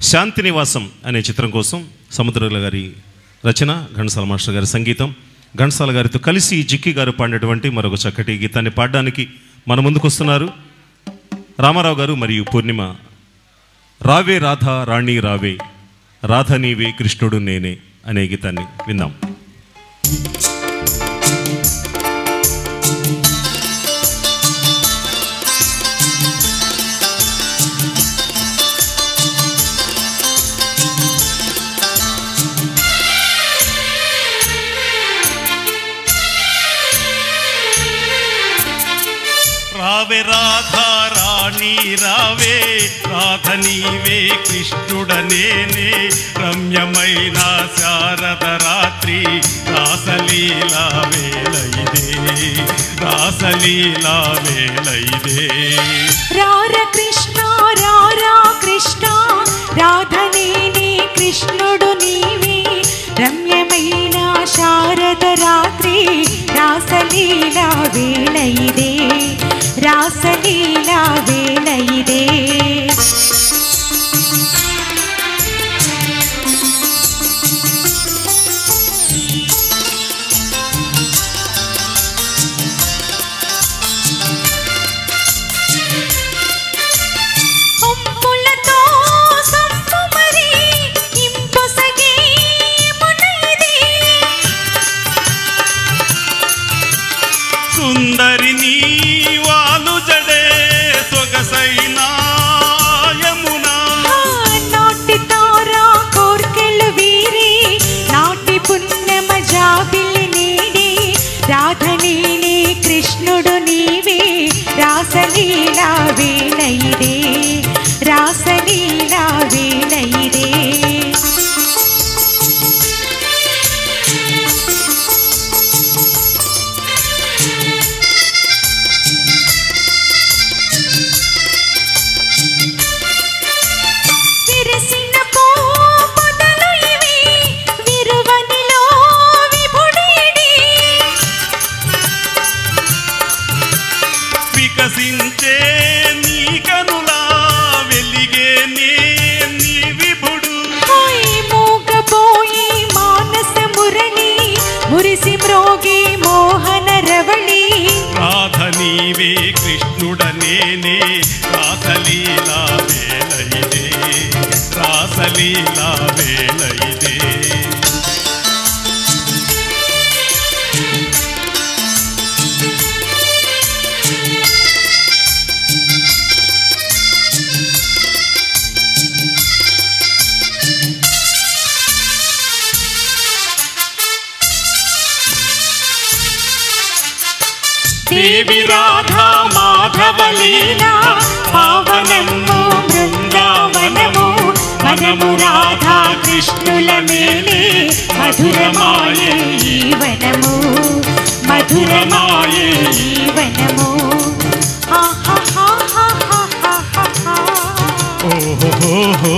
శాంతినివాసం అనే చిత్రం కోసం సముద్రాల గారి రచన, ఘంటసాల మాస్టర్ గారి సంగీతం, ఘంటసాల గారితో కలిసి జిక్కి గారు పాడినటువంటి మరొక చక్కటి గీతాన్ని పాడడానికి మన ముందుకు వస్తున్నారు రామారావు గారు మరియు పూర్ణిమ. రావే రాధా రాణి రావే, రాధ నీవే కృష్ణుడు నేనే అనే గీతాన్ని విందాం. రావే రాధా రాణి రావే, రాధ నీవే కృష్ణుడ నేనే, రమ్యమైన శారద రాత్రి రాసలీలా వేళ ఇదే, రాసలీలా వేళ ఇదే. రార కృష్ణ రారా కృష్ణ, రాధ నేనే కృష్ణుడు నీవే, రమ్యమైన శారద రాత్రి రాసలీలా వేళ ఇదే, రాసలీలా వేళ ఇదే. సుందరి నీ వాలు జడే సొగసైన యమునా, నాటి తారా కోర్కెలు వీరి, నాటి పుణ్యమ జాబిలి నీడి, రాధ నేనే కృష్ణుడు నీవే, రాసలీలా వేళ ఇదే, రాసలీలా వేళ ఇదే. వికసించే నీ కనులా వెలిగే నీ విభుడు, మూగపోయి మానస మురళి, మురిసి మ్రోగి మోహన రవళి, రాధ నీవే కృష్ణుడ నేనే, రాసలీలా వేళ ఇదే, రాసలీలా వేళ ఇదే. దేవి రాధా మాధవ లీలా, పావనము బృందావనము, మనము రాధా కృష్ణుల మేలే, మధురమాయే ఈ వనము, మధురమాయే ఈ వనము. ఓహో